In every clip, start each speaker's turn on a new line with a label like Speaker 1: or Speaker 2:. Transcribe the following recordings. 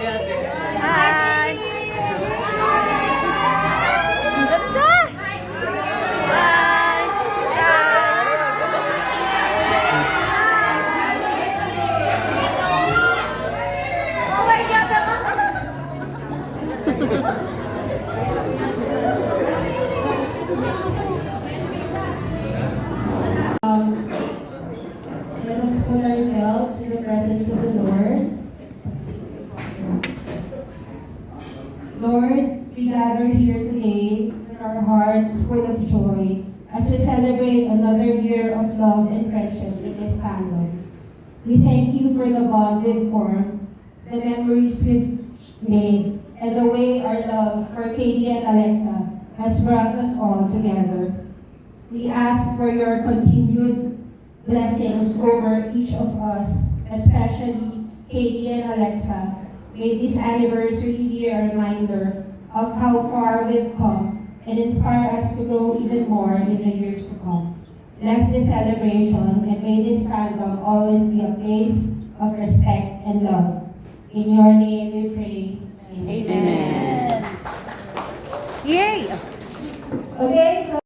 Speaker 1: Hi! Ang ganda! Hi! Oh my God!
Speaker 2: Let us put ourselves in the presence of the Lord. Lord, we gather here today with our hearts full of joy as we celebrate another year of love and friendship in this fandom. We thank you for the bond we've formed, the memories we've made, and the way our love for Katie and Alexa has brought us all together. We ask for your continued blessings over each of us, especially Katie and Alexa. May this anniversary be a reminder of how far we've come and inspire us to grow even more in the years to come. Bless this celebration and may this fandom always be a place of respect and love. In your name we pray. Amen.
Speaker 1: Amen. Yay!
Speaker 2: Okay, so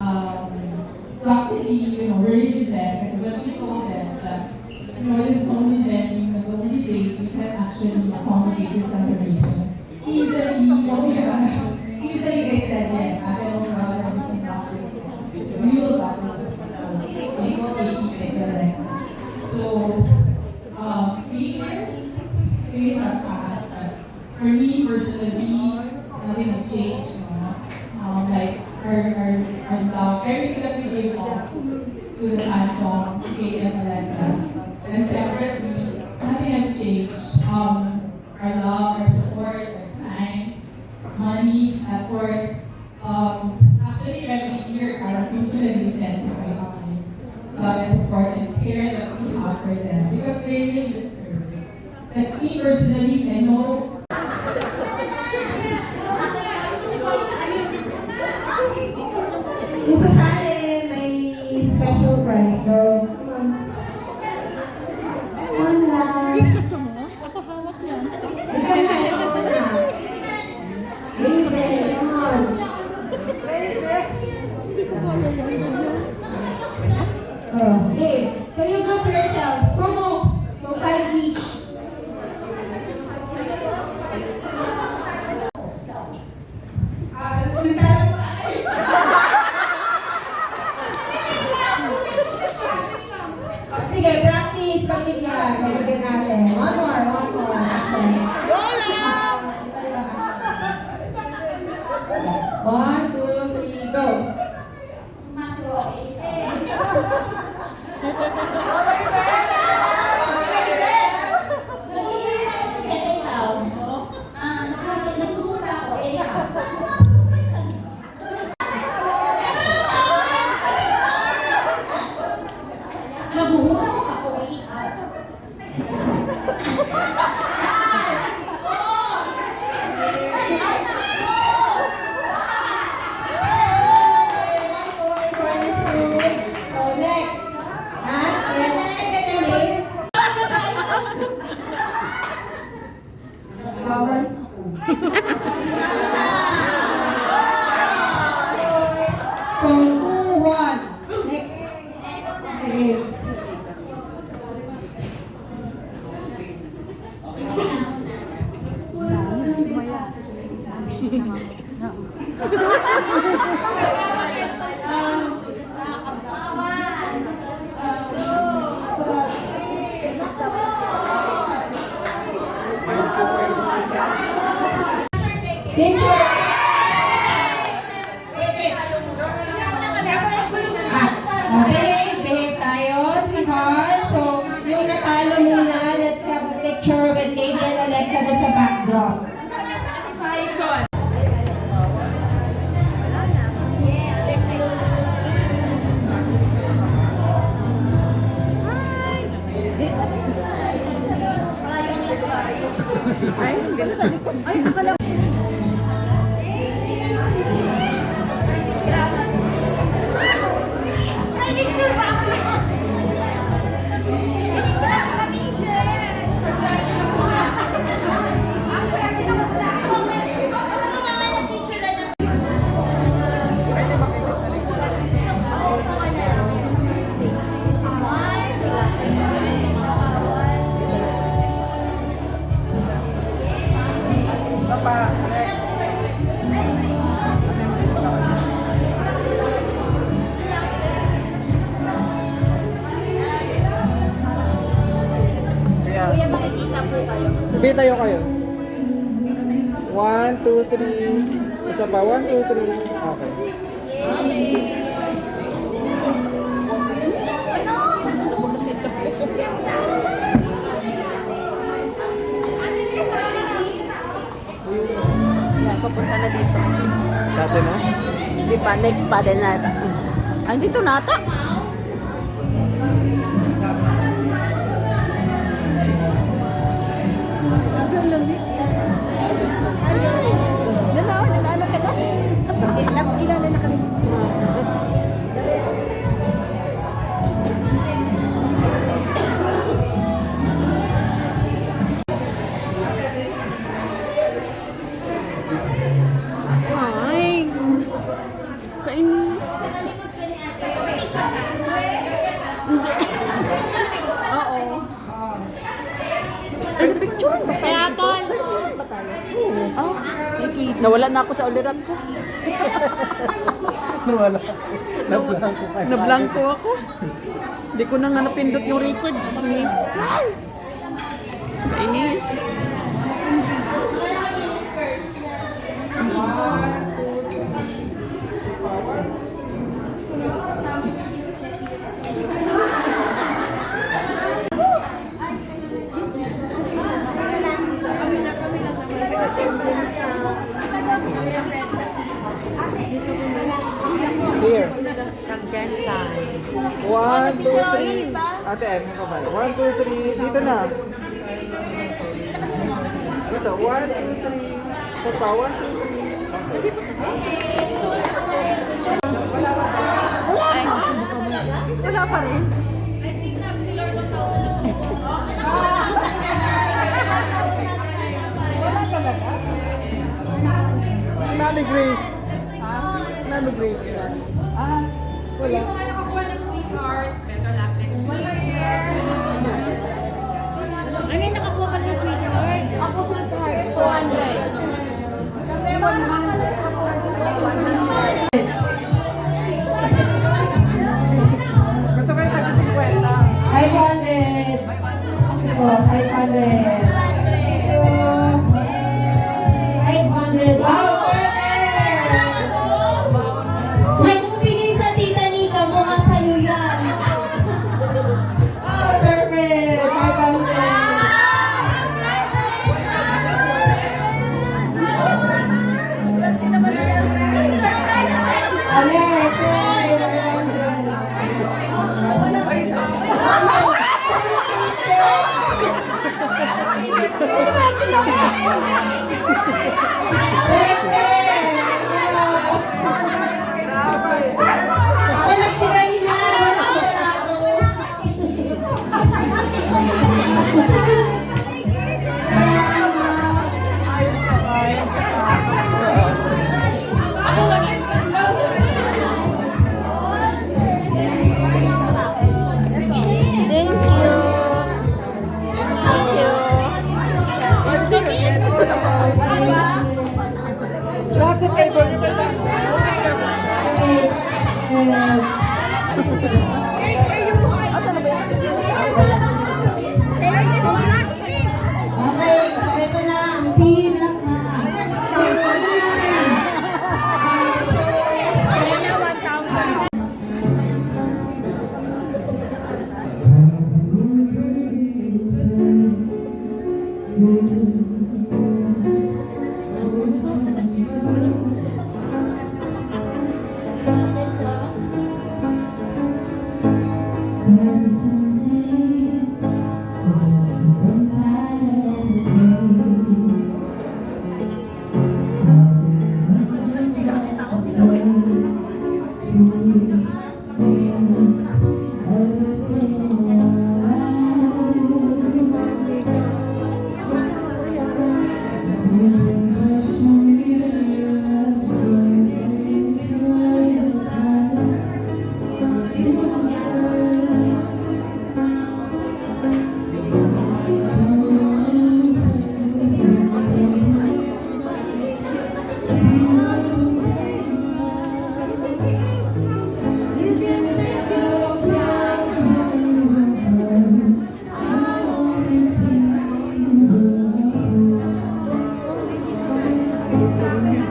Speaker 3: luckily, we're really blessed when we know that, it is only then, the only day we can actually accommodate this celebration. Easily, easily they said yes, I don't know how everything happens. We will So, 3 years are passed, but for me personally, nothing has changed. Like our love, everything that we gave off to the fandom, Katie and Alexa. And separately, nothing has changed. Our love, our support, our time, money, effort. Actually, every year, our people intensify how much love and support and care that we have for them because they really deserve it. Like me personally, I know.
Speaker 2: yung sasali may special prize daw. One last.
Speaker 1: Gusto mo? Papahawak yan.
Speaker 2: Ikaw na, ikaw na. Baby, come on. Okay, so you group yourselves. 2 groups. So 5 each. Sige, practice. Pagkigyan. Pagkigyan natin. One more. Action. One, two, three, go. So, 2, 1. Next. Okay. Picture. Behave tayo, sweetheart. So, yung natalo muna, let's have a picture with Katie and Alexa doon sa backdrop.
Speaker 1: Ay, ganda sa likod. Ay, akala
Speaker 4: pa. Next.
Speaker 1: Kuya, makikita po kayo.
Speaker 4: Sabi tayo kayo. 1, 2, 3. Isa pa. 1, 2, 3. Okay.
Speaker 1: Yan, papunta na dito.
Speaker 4: Sa atin na?
Speaker 1: Hindi pa, next paddle nata. Andito nata. Nalaano ka na? Kilala na kami. Ay, kainis. Hindi. Oo. Ay, picture ba? Kaya tol. Oh, nawala na ako sa ulirat ko.
Speaker 4: Nawala. Nablangko ka.
Speaker 1: Nablangko ako. Hindi ko na nga napindot yung record. Disney. Ay! Kainis.
Speaker 4: Here.
Speaker 1: From Jensen.
Speaker 4: 1, 2, 3. Ate, ano ka ba? 1, 2, 3. Dito na. Dito. 1, 2, 3. Ito pa. 1, 2, 3.
Speaker 1: Wala pa rin.
Speaker 4: Mami Grace. Mami Grace.
Speaker 3: So yung mga nakakuha ng sweethearts, better luck next year.
Speaker 1: Ano yung nakakuha ka ng sweetheart? Ako sweetheart. 200.
Speaker 4: Gusto kayo tagi 50.
Speaker 2: 500. Po, 500. 500. Wow, sir! May bumigay sa tita Nika mo nga sa'yo yan. Sir Fred, 500. Alright, sir, 500. Ako nagtirahin na, wala ko
Speaker 1: Thank you. Thank you.
Speaker 4: Lahat sa table.
Speaker 2: Okay, so ito na ang pinaka.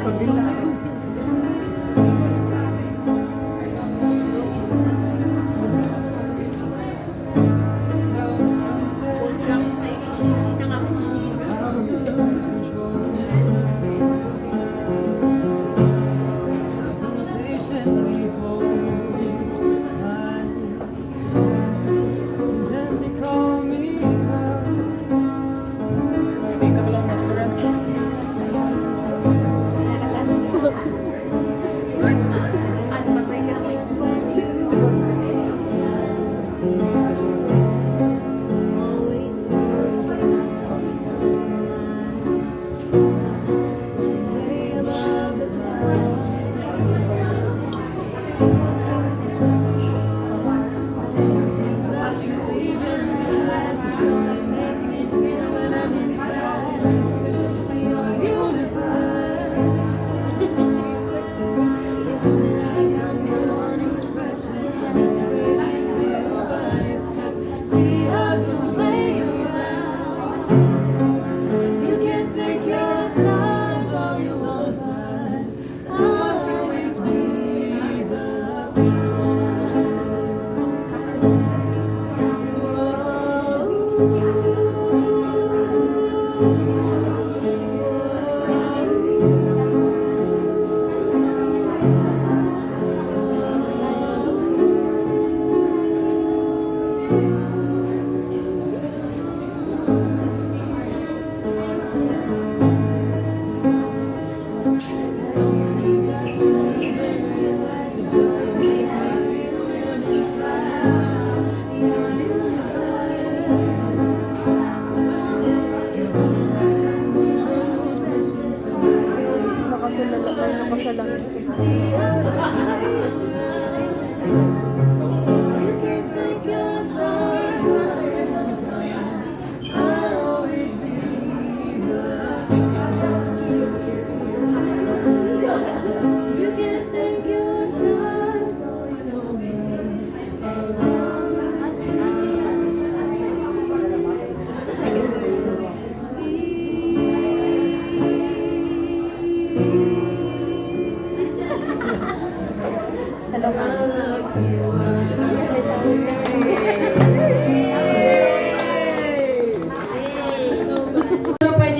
Speaker 2: Pwede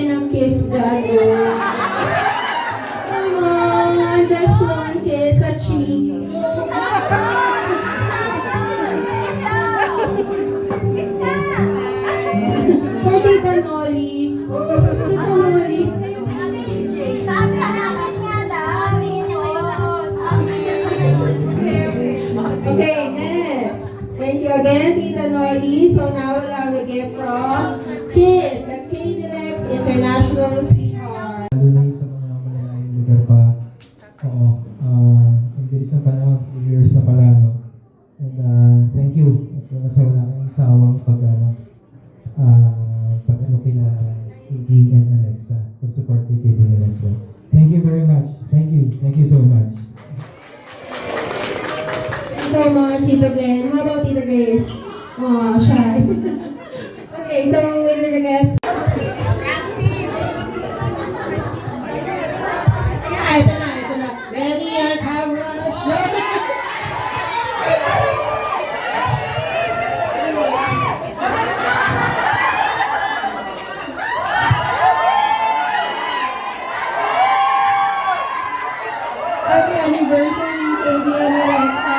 Speaker 2: ng kiss dyan. Come on, just one kiss, a cheek. For Tita Nolly. Tita Nolly. Okay, next. Thank you again, Tita Nolly. So now we'll have a gift from Kiss, the K-Deluxe International Sweetheart.
Speaker 5: Lalo na yung sa mga malalayong lugar pa. Oo. Ang bilis na panahon, 2 years na pala, no? And thank you. At nasa wala kayong sawang pag-ano kila KD and Alexa. Pag-support kay KD and Alexa. Thank you very much. Thank you. Thank you so much.
Speaker 2: Thank you so much, Tita Glenn. How about Tita Grace? Aw, shy. Okay, so with the guest. Ito na. Ready your cameras. Happy anniversary, KD and Alexa.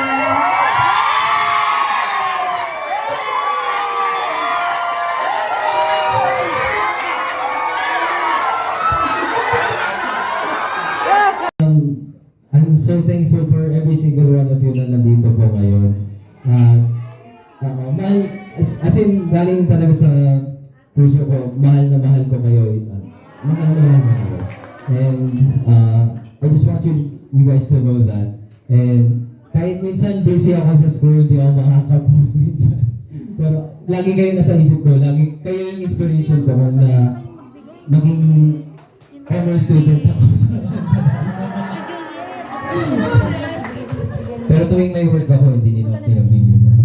Speaker 5: I'm so thankful for every single one of you na nandito po ngayon. Mahal, as in, galing talaga sa puso ko, mahal na mahal ko kayo. Mahal na mahal ko kayo. And I just want you guys to know that. And kahit minsan busy ako sa school, di ako makaka-post minsan. Pero lagi kayo nasa isip ko, lagi kayo yung inspiration ko na maging honor student ako. Pero tuwing may work ako, hindi nila pinagbibigyan.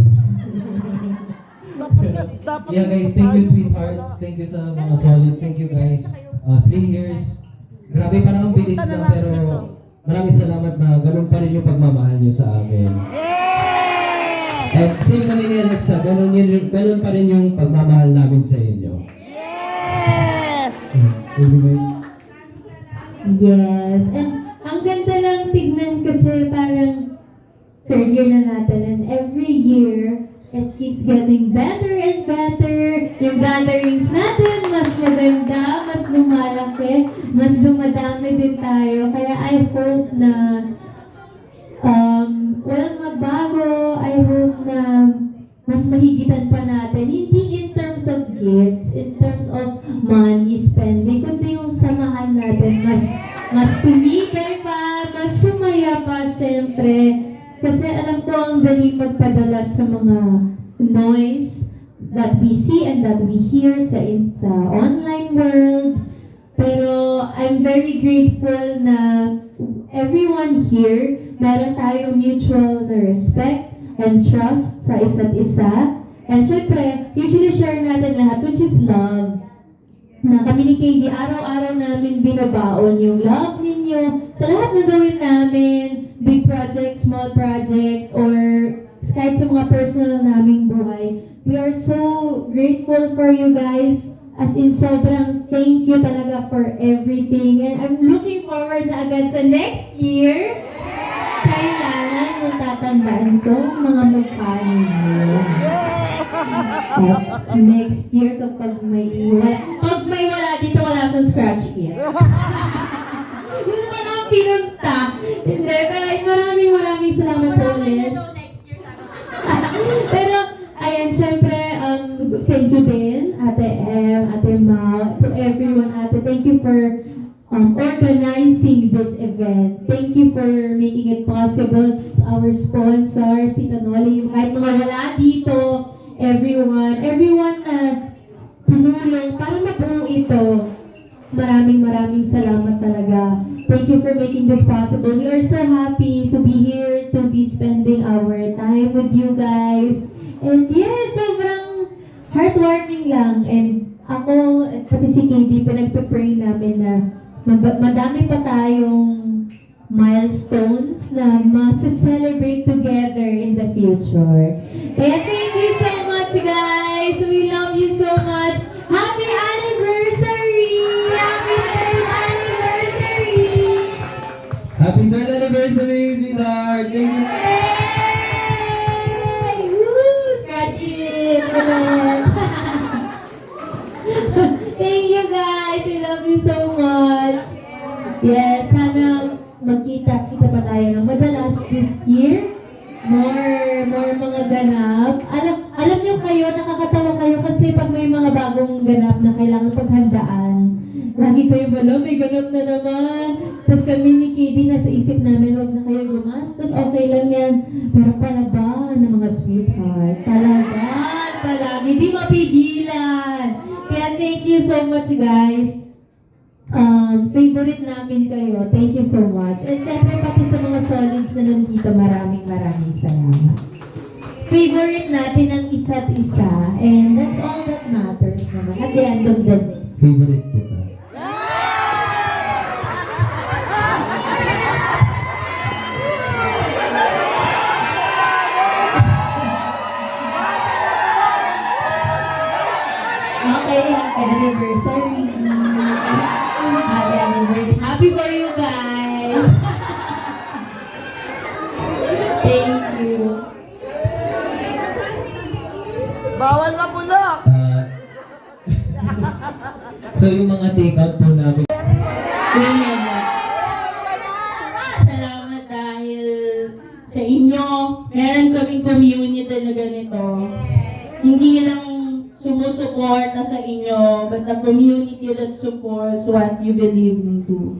Speaker 5: Yeah guys, thank you sweethearts. Thank you sa mga solids. Thank you guys. 3 years, Grabe, parang ang bilis na, pero maraming salamat na ganun pa rin yung pagmamahal niyo sa amin. And same kami ni Alexa, ganun pa rin yung pagmamahal namin sa inyo.
Speaker 1: Yes!
Speaker 6: Yes, and ang ganda lang tignan kasi parang third year na natin and every year it keeps getting better and better. Yung gatherings natin mas maganda, mas lumalaki, mas dumadami din tayo. Kaya I hope na walang magbago. I hope na mas mahigitan pa natin. Hindi in terms of gifts, in terms of money spending, kundi yung samahan natin mas tumibay pa, mas sumaya pa, syempre. Kasi alam ko ang dali magpadala sa mga noise that we see and that we hear sa online world. Pero I'm very grateful na everyone here, meron tayong mutual na respect and trust sa isa't isa. And syempre, usually share natin lahat, which is love. Na kami ni KD, araw-araw namin binabaon yung love ninyo sa lahat ng gawin namin, big project, small project, or kahit sa mga personal naming buhay. We are so grateful for you guys. As in, sobrang thank you talaga for everything. And I'm looking forward na agad sa next year. Kailangan yung tatandaan ko mga mukha ninyo. Next year, kapag may wala dito, wala siyang scratch kit. Yun naman ang pinunta. Hindi, pero maraming salamat po ulit. Pero, ayan, syempre, thank you din, Ate Em, Ate Mau, to everyone, Ate. Thank you for organizing this event. Thank you for making it possible. Our sponsors, Tita Noli, kahit mga wala dito, everyone na tumulong para mabuo ito. Maraming salamat talaga. Thank you for making this possible. We are so happy to be here, to be spending our time with you guys. And yes, sobrang heartwarming lang. And ako, pati si KD, pinagpe-pray namin na madami pa tayong milestones na ma-celebrate together in the future. Kaya thank you so much, guys. We love you so much. Happy anniversary! Happy third anniversary!
Speaker 5: Happy 3rd anniversary, sweetheart! Thank you!
Speaker 6: Yay! Woo! Scratch it! Ulit! Thank you, guys. We love you so much. Yes, sana magkita pa tayo ng madalas this year. More mga ganap. Alam niyo kayo, nakakatawa kayo kasi pag may mga bagong ganap na kailangan paghandaan, lagi kayo may ganap na naman. Tapos kami ni KD, nasa isip namin, wag na kayo gumastos, okay lang yan. Pero palaban ng mga sweetheart. Palaban, palagi, di mapigilan. Kaya thank you so much, guys. Favorite namin kayo. Thank you so much. And syempre, pati sa mga solids na nandito, maraming salamat. Favorite natin ang isa't isa. And that's all that matters naman at the end of the day.
Speaker 5: Favorite kita.
Speaker 6: Okay, happy anniversary. Happy anniversary. Happy for you guys. Thank you.
Speaker 1: Bawal mapulok!
Speaker 5: So yung mga take-out po namin.
Speaker 3: Salamat dahil sa inyo. Meron kaming community na ganito. Hindi lang sumusuporta sa inyo, but a community that supports what you believe into.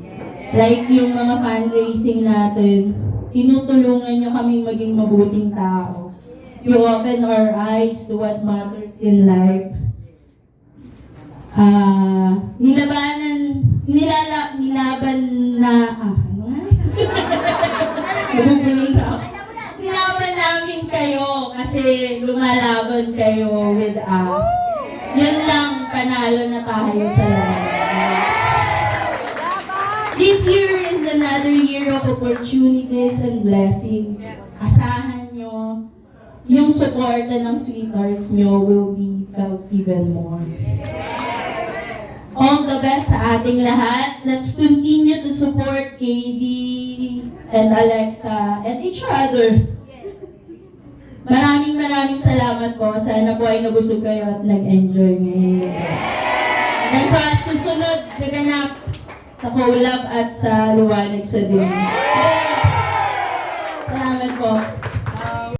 Speaker 3: Like yung mga fundraising natin, tinutulungan nyo kaming maging mabuting tao. You open our eyes to what matters in life. Nilaban namin kayo kasi lumalaban kayo with us. Yun lang, panalo na tayo sa lahat.
Speaker 7: This year is another year of opportunities and blessings. Asahan nyo, yung suporta ng sweethearts nyo will be felt even more. All the best sa ating lahat. Let's continue to support KD and Alexa and each other. Maraming salamat po. Sana po ay nabusog kayo at nag-enjoy ngayon. Hanggang sa susunod na ganap sa collab at sa liwanag sa dilim. Salamat po.